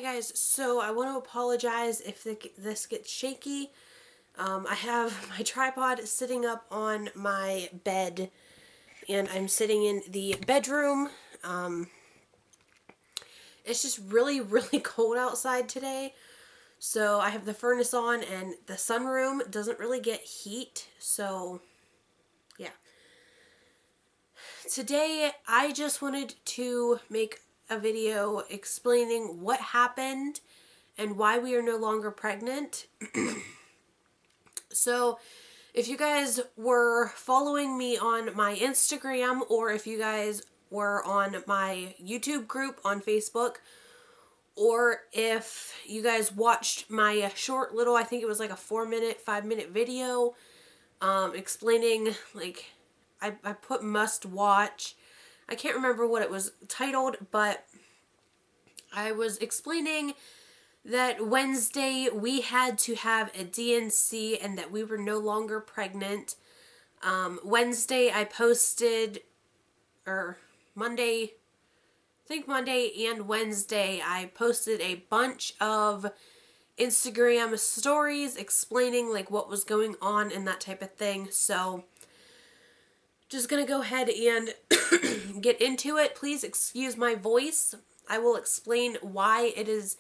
Hi guys, so I want to apologize if this gets shaky. I have my tripod sitting up on my bed and I'm sitting in the bedroom. It's just really, really cold outside today. So I have the furnace on and the sunroom doesn't really get heat. So yeah. Today I just wanted to make a video explaining what happened and why we are no longer pregnant. So if you guys were following me on my Instagram, or if you guys were on my YouTube group on Facebook, or if you guys watched my short little, I think it was like a 4-minute, 5-minute video explaining, like, I put must watch. I can't remember what it was titled, but I was explaining that Wednesday we had to have a DNC and that we were no longer pregnant. Wednesday I posted, or Monday, I think Monday and Wednesday I posted a bunch of Instagram stories explaining like what was going on and that type of thing. So just gonna go ahead and get into it. Please excuse my voice. I will explain why it is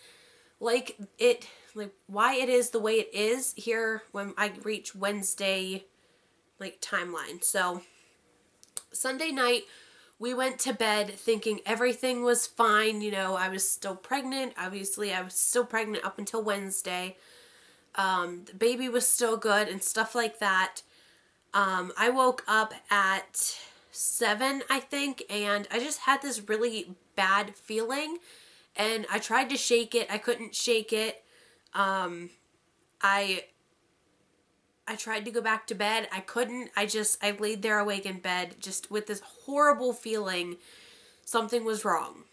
why it is the way it is here when I reach Wednesday timeline. So Sunday night we went to bed thinking everything was fine. You know, I was still pregnant. Obviously I was still pregnant up until Wednesday. The baby was still good and stuff like that. I woke up at 7, I think, and I just had this really bad feeling, and I tried to shake it. I couldn't shake it. I tried to go back to bed. I couldn't. I laid there awake in bed just with this horrible feeling something was wrong.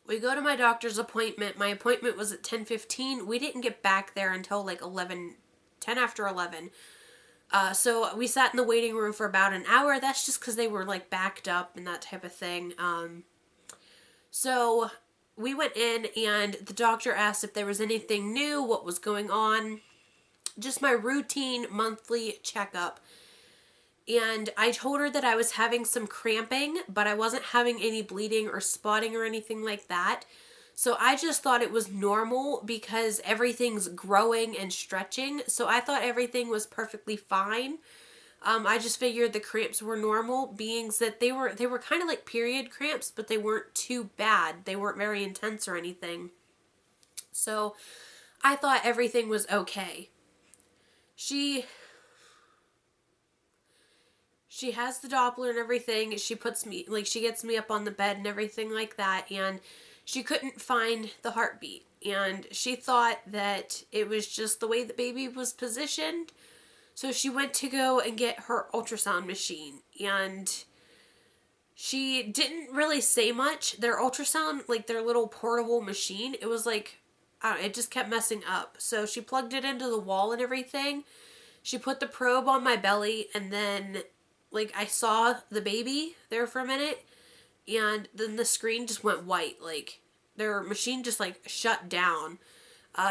We go to my doctor's appointment. My appointment was at 10:15. We didn't get back there until like 10 after 11. So we sat in the waiting room for about an hour. That's just because they were like backed up and that type of thing. So we went in and the doctor asked if there was anything new, what was going on. Just my routine monthly checkup. And I told her that I was having some cramping, but I wasn't having any bleeding or spotting or anything like that. So I just thought it was normal because everything's growing and stretching. So I thought everything was perfectly fine. I just figured the cramps were normal, being that they were kind of like period cramps, but they weren't too bad. They weren't very intense or anything. So I thought everything was okay. She has the Doppler and everything. She gets me up on the bed and everything like that, and she couldn't find the heartbeat, and she thought that it was just the way the baby was positioned. So she went to go and get her ultrasound machine, and she didn't really say much. Their ultrasound, like their little portable machine, it was like, I don't know, it just kept messing up. So she plugged it into the wall and everything. She put the probe on my belly, and then like I saw the baby there for a minute, and then the screen just went white. Like their machine just like shut down.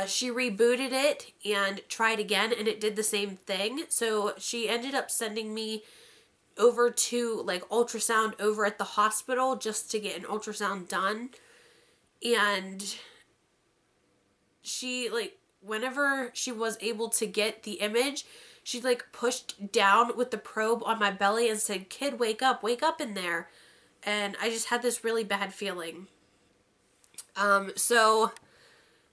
She rebooted it and tried again, and it did the same thing. So she ended up sending me over to like ultrasound over at the hospital just to get an ultrasound done. And she whenever she was able to get the image, she pushed down with the probe on my belly and said, "Kid, wake up in there." And I just had this really bad feeling. So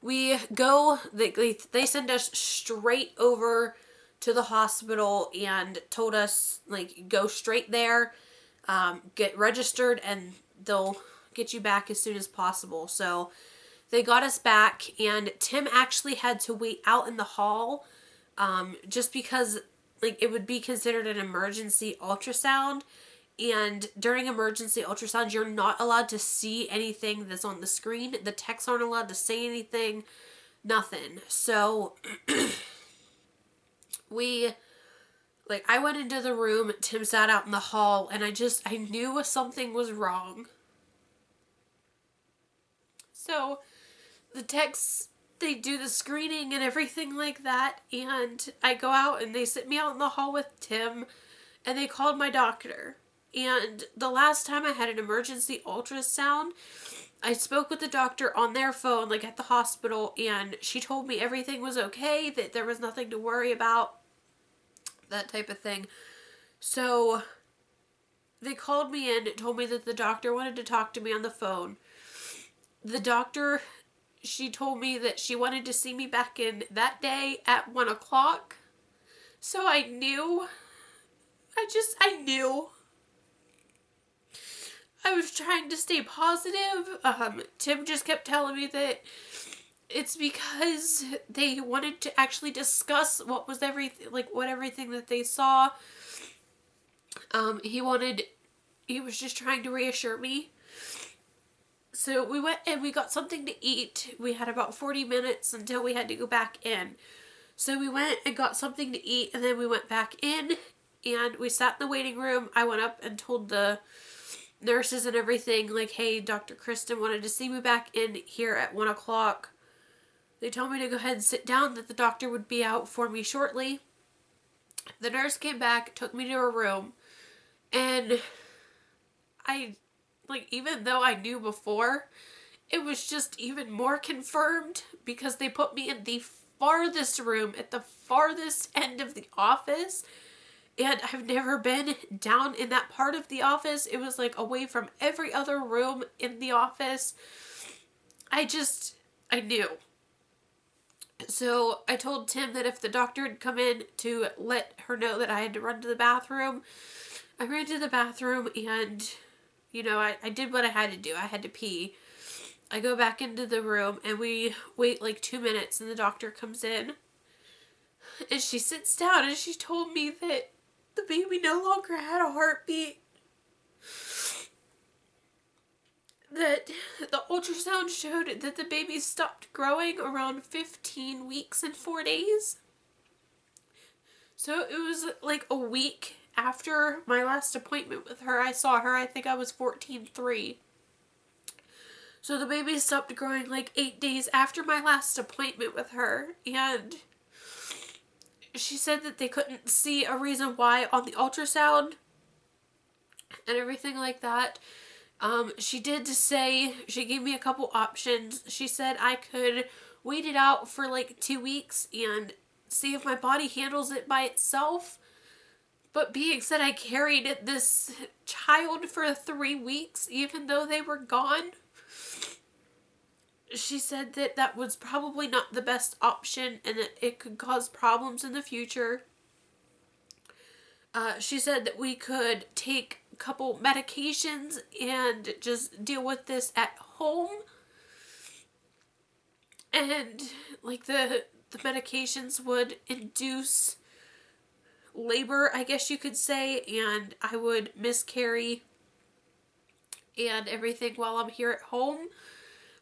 we go, they send us straight over to the hospital and told us, go straight there, get registered, and they'll get you back as soon as possible. So they got us back, and Tim actually had to wait out in the hall, just because, it would be considered an emergency ultrasound. And during emergency ultrasounds, you're not allowed to see anything that's on the screen. The techs aren't allowed to say anything. Nothing. So, I went into the room, Tim sat out in the hall, and I knew something was wrong. So, the techs, they do the screening and everything like that, and I go out and they sit me out in the hall with Tim, and they called my doctor. And the last time I had an emergency ultrasound, I spoke with the doctor on their phone, like at the hospital, and she told me everything was okay, that there was nothing to worry about, that type of thing. So they called me in, told me that the doctor wanted to talk to me on the phone. The doctor, she told me that she wanted to see me back in that day at 1 o'clock. So I knew. I knew. I was trying to stay positive. Tim just kept telling me that it's because they wanted to actually discuss what was everything, like what everything that they saw. He was just trying to reassure me. So we went and we got something to eat. We had about 40 minutes until we had to go back in. So we went and got something to eat, and then we went back in and we sat in the waiting room. I went up and told the nurses and everything, like, hey, Dr. Kristen wanted to see me back in here at 1 o'clock. They told me to go ahead and sit down, that the doctor would be out for me shortly. The nurse came back, took me to a room, and even though I knew before, it was just even more confirmed, because they put me in the farthest room at the farthest end of the office. And I've never been down in that part of the office. It was like away from every other room in the office. I knew. So I told Tim that if the doctor had come in to let her know that I had to run to the bathroom, I ran to the bathroom and, I did what I had to do. I had to pee. I go back into the room and we wait like 2 minutes and the doctor comes in. And she sits down and she told me that the baby no longer had a heartbeat. That the ultrasound showed that the baby stopped growing around 15 weeks and 4 days. So it was like a week after my last appointment with her. I saw her, I think I was 14-3. So the baby stopped growing like 8 days after my last appointment with her. And she said that they couldn't see a reason why on the ultrasound and everything like that. She did say, she gave me a couple options. She said I could wait it out for like 2 weeks and see if my body handles it by itself. But being said I carried this child for 3 weeks, even though they were gone, she said that that was probably not the best option and that it could cause problems in the future. She said that we could take a couple medications and just deal with this at home. And like the medications would induce labor, I guess you could say, and I would miscarry and everything while I'm here at home.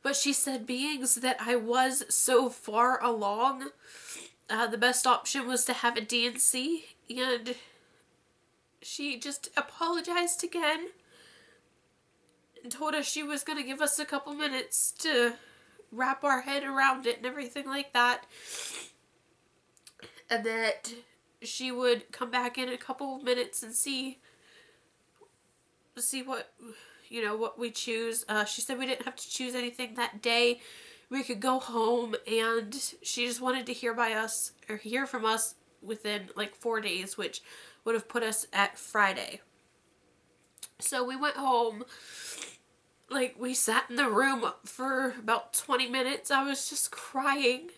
But she said beings that I was so far along, the best option was to have a D&C, and she just apologized again and told us she was going to give us a couple minutes to wrap our head around it and everything like that, and that she would come back in a couple of minutes and see what what we choose. She said we didn't have to choose anything that day. We could go home, and she just wanted to hear from us within like 4 days, which would have put us at Friday. So we went home. Like, we sat in the room for about 20 minutes. I was just crying.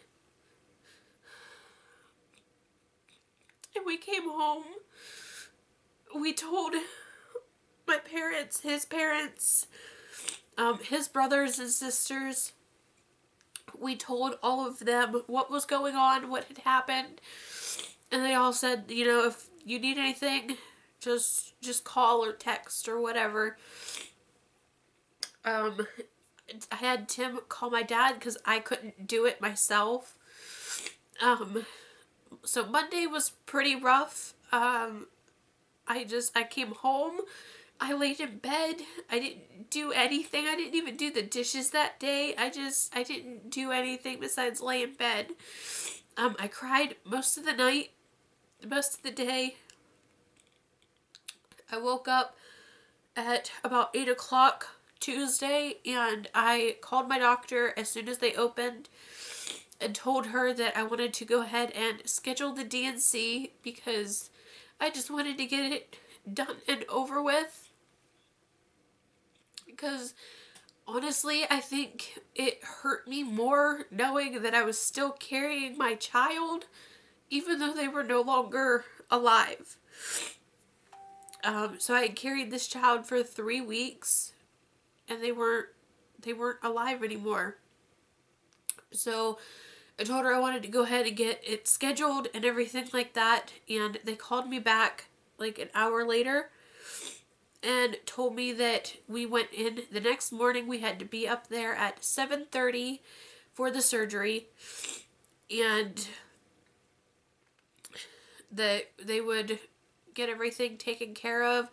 And we came home. We told my parents, his parents, his brothers and sisters. We told all of them what was going on, what had happened. And they all said, if you need anything, just call or text or whatever. I had Tim call my dad because I couldn't do it myself. So Monday was pretty rough. I came home I laid in bed. I didn't do anything. I didn't even do the dishes that day. I didn't do anything besides lay in bed. I cried most of the night, most of the day. I woke up at about 8 o'clock Tuesday, and I called my doctor as soon as they opened and told her that I wanted to go ahead and schedule the D&C because I just wanted to get it done and over with. Because honestly, I think it hurt me more knowing that I was still carrying my child, even though they were no longer alive. So I had carried this child for 3 weeks, and they weren't alive anymore. So I told her I wanted to go ahead and get it scheduled and everything like that, and they called me back like an hour later and told me that we went in the next morning. We had to be up there at 7:30 for the surgery, and that they would get everything taken care of,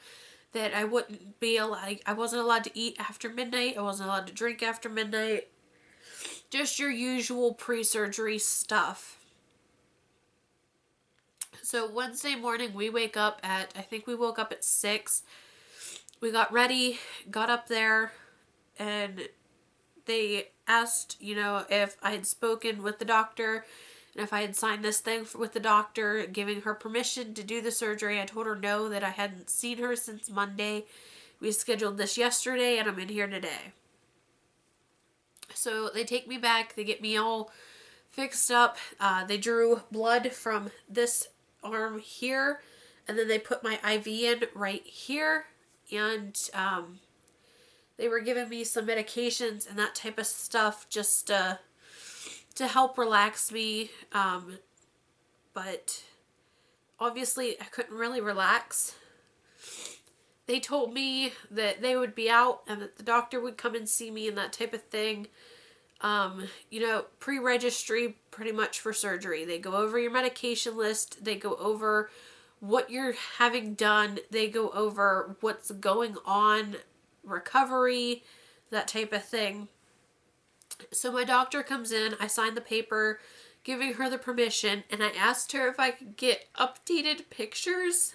that I wouldn't be allowed, I wasn't allowed to eat after midnight, I wasn't allowed to drink after midnight, just your usual pre-surgery stuff. So Wednesday morning we wake up at, I think we woke up at 6. We got ready, got up there, and they asked, if I had spoken with the doctor and if I had signed this thing with the doctor giving her permission to do the surgery. I told her no, that I hadn't seen her since Monday. We scheduled this yesterday, and I'm in here today. So they take me back, they get me all fixed up. They drew blood from this arm here, and then they put my IV in right here. And they were giving me some medications and that type of stuff just to help relax me. But obviously I couldn't really relax. They told me that they would be out and that the doctor would come and see me and that type of thing. Pre-registry pretty much for surgery. They go over your medication list. They go over what you're having done. They go over what's going on, recovery, that type of thing. So my doctor comes in, I sign the paper giving her the permission, and I asked her if I could get updated pictures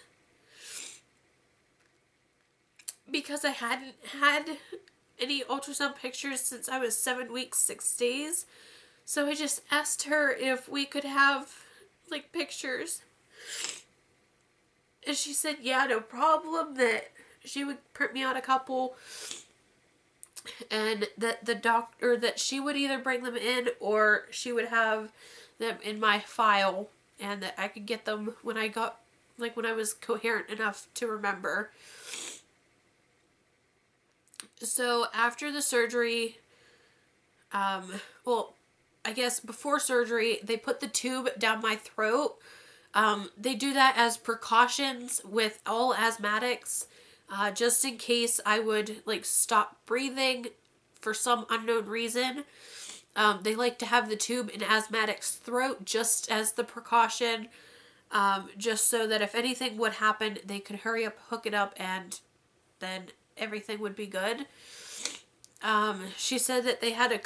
because I hadn't had any ultrasound pictures since I was 7 weeks, 6 days. So I just asked her if we could have pictures. And she said, yeah, no problem, that she would print me out a couple, and that the doctor, that she would either bring them in or she would have them in my file, and that I could get them when I got, when I was coherent enough to remember. So after the surgery, I guess before surgery, they put the tube down my throat. They do that as precautions with all asthmatics, just in case I would stop breathing for some unknown reason. They like to have the tube in asthmatic's throat just as the precaution, just so that if anything would happen, they could hurry up, hook it up, and then everything would be good. She said that they had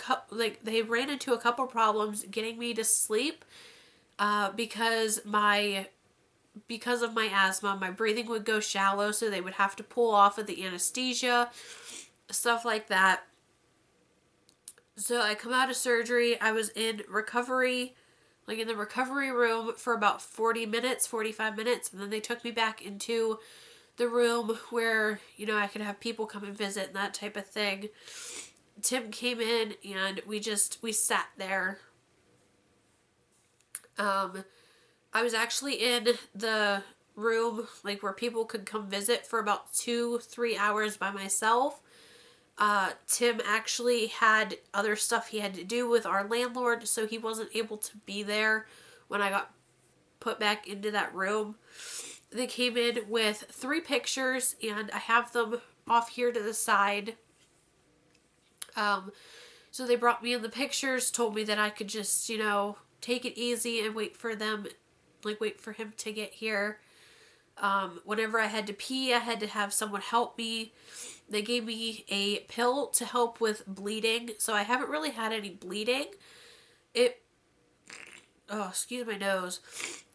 they ran into a couple problems getting me to sleep. Because of my asthma, my breathing would go shallow, so they would have to pull off of the anesthesia, stuff like that. So I come out of surgery, I was in recovery, in the recovery room for about 40 minutes, 45 minutes, and then they took me back into the room where, I could have people come and visit and that type of thing. Tim came in, and we sat there. I was actually in the room, where people could come visit for about 2-3 hours by myself. Tim actually had other stuff he had to do with our landlord, so he wasn't able to be there when I got put back into that room. They came in with 3 pictures, and I have them off here to the side. So they brought me in the pictures, told me that I could just, take it easy and wait for them, wait for him to get here. Whenever I had to pee, I had to have someone help me. They gave me a pill to help with bleeding, so I haven't really had any bleeding. Oh, excuse my nose.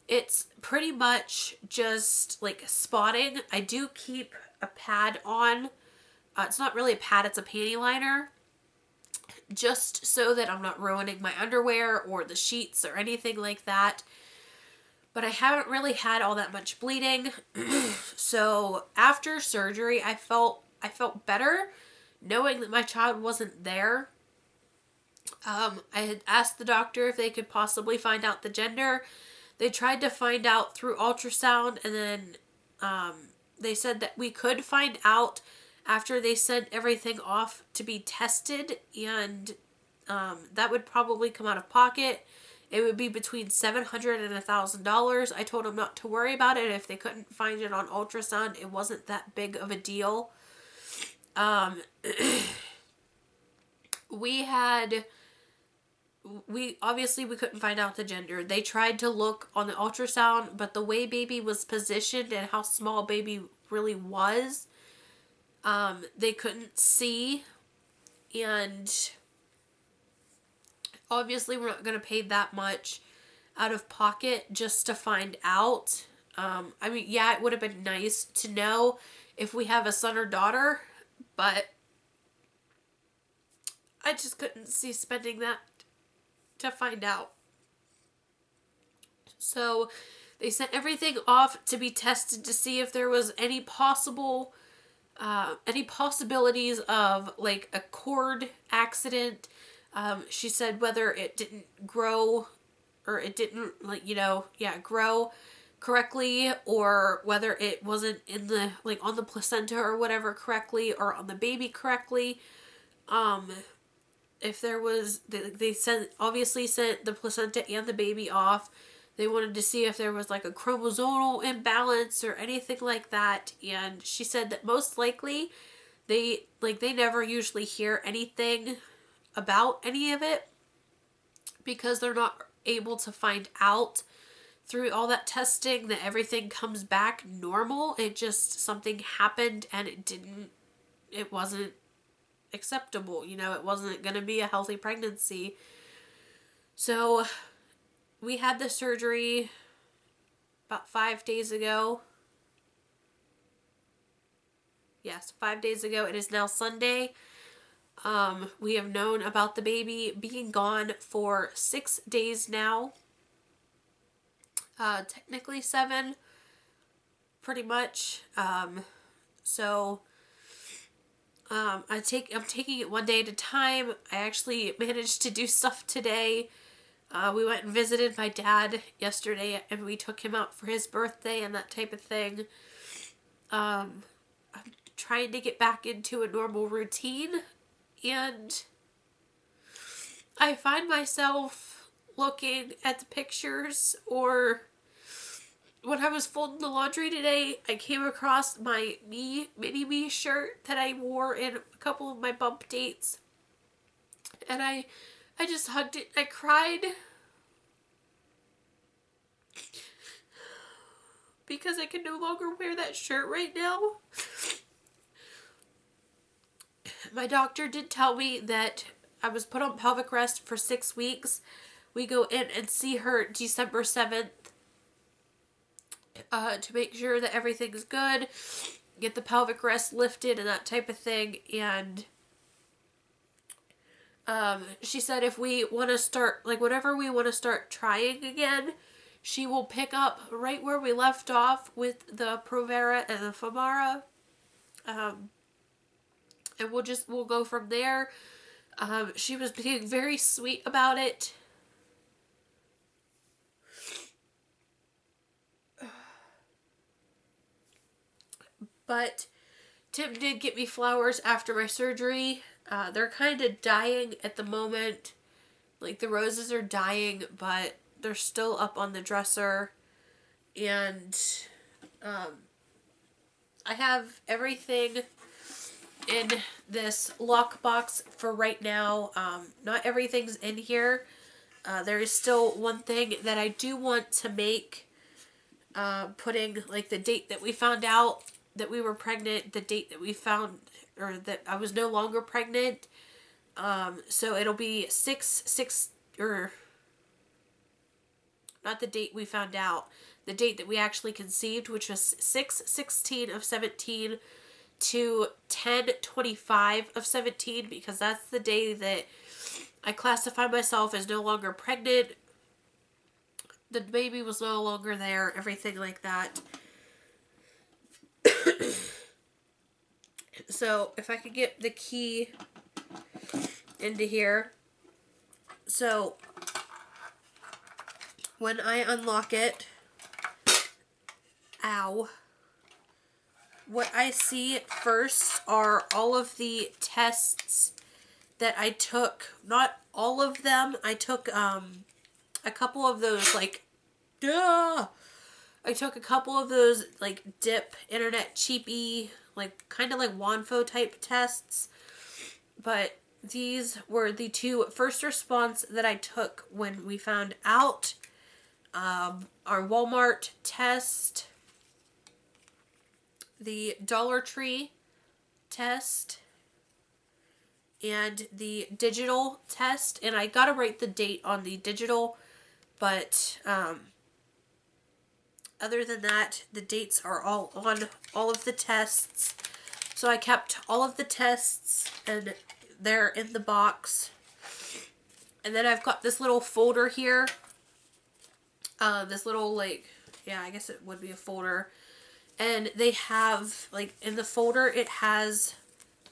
It's pretty much just like spotting. I do keep a pad on. It's not really a pad, it's a panty liner. Just so that I'm not ruining my underwear or the sheets or anything like that. But I haven't really had all that much bleeding. So after surgery, I felt better knowing that my child wasn't there. I had asked the doctor if they could possibly find out the gender. They tried to find out through ultrasound, and then they said that we could find out after they sent everything off to be tested, and that would probably come out of pocket. It would be between $700 and $1,000. I told them not to worry about it. If they couldn't find it on ultrasound, it wasn't that big of a deal. We obviously couldn't find out the gender. They tried to look on the ultrasound, but the way baby was positioned and how small baby really was, they couldn't see. And obviously we're not going to pay that much out of pocket just to find out. I mean, yeah, it would have been nice to know if we have a son or daughter, but I just couldn't see spending that to find out. So they sent everything off to be tested to see if there was any possibilities of like a cord accident. She said whether it didn't grow or it didn't grow correctly, or whether it wasn't in the on the placenta or whatever correctly, or on the baby correctly. If there was, they obviously sent the placenta and the baby off. They wanted to see if there was like a chromosomal imbalance or anything like that. And she said that most likely they never usually hear anything about any of it because they're not able to find out through all that testing that everything comes back normal. It just, something happened and it wasn't acceptable. It wasn't going to be a healthy pregnancy. So we had the surgery about 5 days ago. Yes, 5 days ago. It is now Sunday. We have known about the baby being gone for 6 days now. Technically 7, pretty much. So I'm taking it one day at a time. I actually managed to do stuff today. We went and visited my dad yesterday, and we took him out for his birthday and that type of thing. I'm trying to get back into a normal routine, and I find myself looking at the pictures, or when I was folding the laundry today, I came across my mini-me shirt that I wore in a couple of my bump dates. And I just hugged it and I cried. Because I can no longer wear that shirt right now. My doctor did tell me that I was put on pelvic rest for 6 weeks. We go in and see her December 7th. To make sure that everything's good, get the pelvic rest lifted and that type of thing. And she said if we want to start, whenever we want to start trying again, she will pick up right where we left off with the Provera and the Femara. And we'll go from there. She was being very sweet about it. But Tim did get me flowers after my surgery. They're kind of dying at the moment. The roses are dying, but they're still up on the dresser. And I have everything in this lockbox for right now. Not everything's in here. There is still one thing that I do want to make. putting like the date that we found out that we were pregnant, the date that we found, or that I was no longer pregnant. So it'll be 6/6, or not the date we found out, the date that we actually conceived, which was 6/16 of 17 to 10/25 of 17, because that's the day that I classify myself as no longer pregnant. The baby was no longer there, everything like that. So if I could get the key into here. So when I unlock it, ow, what I see first are all of the tests that I took. Not all of them. I took a couple of those, like, I took a couple of those, like, dip internet cheapy, like, kind of like Wanfo type tests. But these were the two first response that I took when we found out. Our Walmart test, the Dollar Tree test, and the digital test. And I gotta write the date on the digital, but other than that, the dates are all on all of the tests. So I kept all of the tests, and they're in the box. And then I've got this little folder here. This little, like, yeah, I guess it would be a folder. And they have, like, in the folder, it has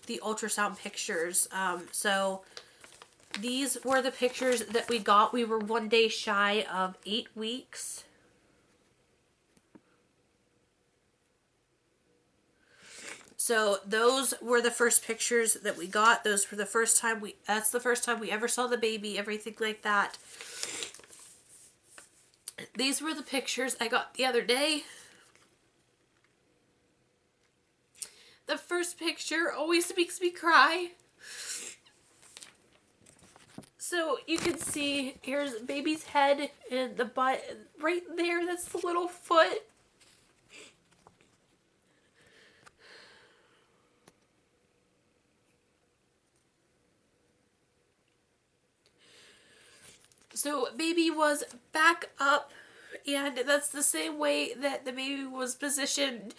the ultrasound pictures. So these were the pictures that we got. We were 1 day shy of 8 weeks. So those were the first pictures that we got. Those were the first time that's the first time we ever saw the baby, everything like that. These were the pictures I got the other day. The first picture always makes me cry. So you can see, here's baby's head and the butt right there. That's the little foot. So baby was back up, and that's the same way that the baby was positioned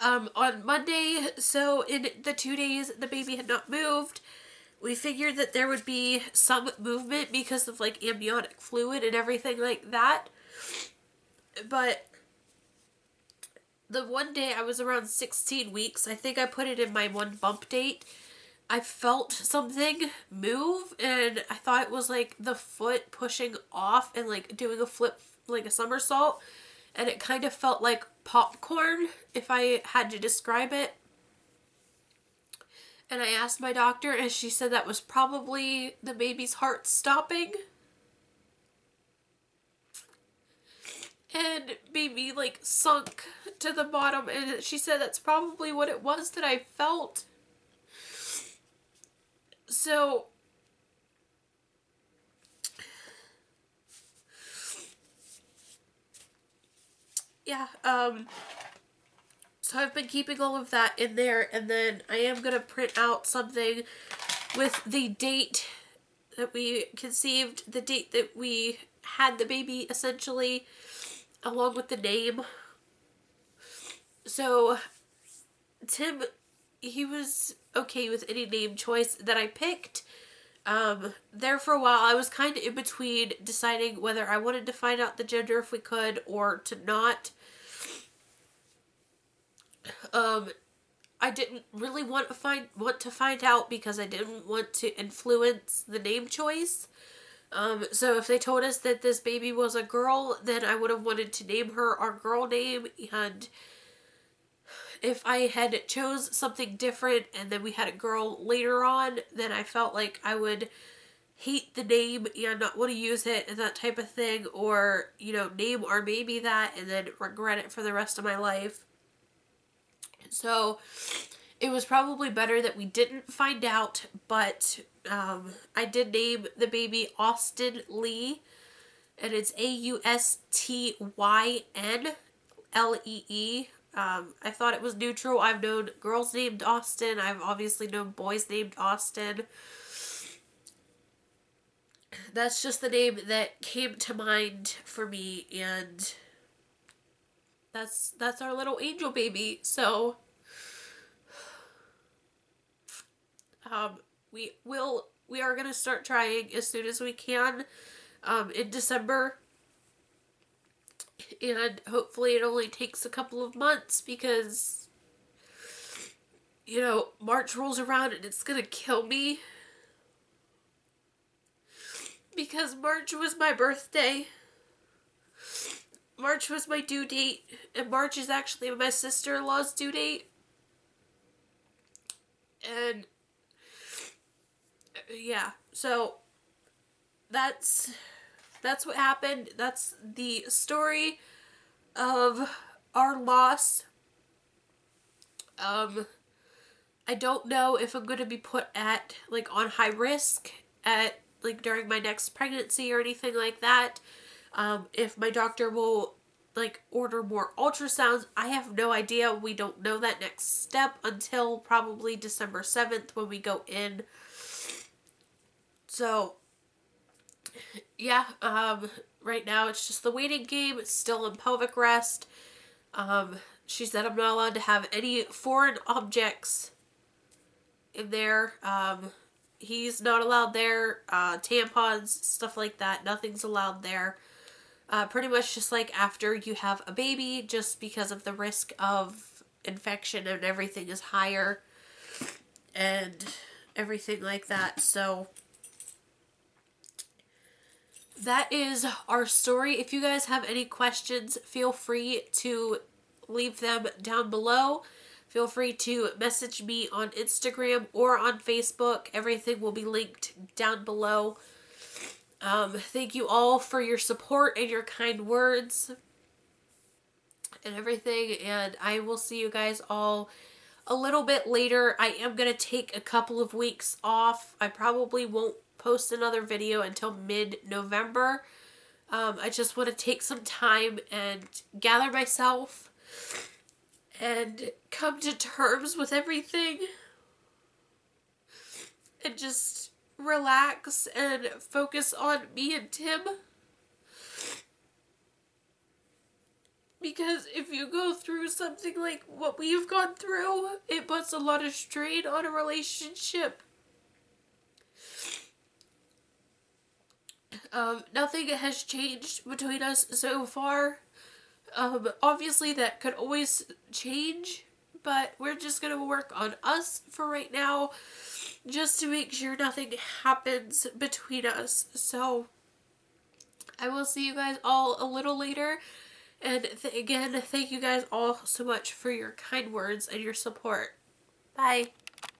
on Monday. So in the 2 days the baby had not moved, we figured that there would be some movement because of, like, amniotic fluid and everything like that. But the one day I was around 16 weeks, I think I put it in my one bump date, I felt something move, and I thought it was, like, the foot pushing off and, like, doing a flip, like a somersault. And it kind of felt like popcorn, if I had to describe it. And I asked my doctor, and she said that was probably the baby's heart stopping. And baby, like, sunk to the bottom, and she said that's probably what it was that I felt. So yeah, so I've been keeping all of that in there, and then I am going to print out something with the date that we conceived, the date that we had the baby, essentially, along with the name. So Tim, he was okay with any name choice that I picked. There for a while, I was kind of in between deciding whether I wanted to find out the gender if we could, or to not. I didn't really want to find out because I didn't want to influence the name choice. So if they told us that this baby was a girl, then I would have wanted to name her our girl name, and if I had chose something different and then we had a girl later on, then I felt like I would hate the name and not want to use it and that type of thing, or, you know, name our baby that and then regret it for the rest of my life. So it was probably better that we didn't find out, but I did name the baby Austyn Lee, and it's Austynlee. I thought it was neutral. I've known girls named Austyn. I've obviously known boys named Austyn. That's just the name that came to mind for me, and that's our little angel baby. So we are gonna start trying as soon as we can in December, and hopefully it only takes a couple of months, because March rolls around and it's gonna kill me, because March was my birthday. March was my due date, and March is actually my sister-in-law's due date. And yeah, so that's what happened. That's the story of our loss. I don't know if I'm going to be put at, on high risk at, during my next pregnancy or anything like that. If my doctor will, order more ultrasounds, I have no idea. We don't know that next step until probably December 7th when we go in. So, yeah, right now it's just the waiting game. It's still in pelvic rest. She said I'm not allowed to have any foreign objects in there. He's not allowed there. Tampons, stuff like that. Nothing's allowed there. Pretty much just like after you have a baby, just because of the risk of infection and everything is higher and everything like that. So that is our story. If you guys have any questions, feel free to leave them down below. Feel free to message me on Instagram or on Facebook. Everything will be linked down below. Thank you all for your support and your kind words and everything, and I will see you guys all a little bit later. I am going to take a couple of weeks off. I probably won't post another video until mid-November. I just want to take some time and gather myself and come to terms with everything and just relax and focus on me and Tim. Because if you go through something like what we've gone through, it puts a lot of strain on a relationship. Nothing has changed between us so far. Obviously that could always change, but we're just gonna work on us for right now, just to make sure nothing happens between us. So I will see you guys all a little later, and again, thank you guys all so much for your kind words and your support. Bye.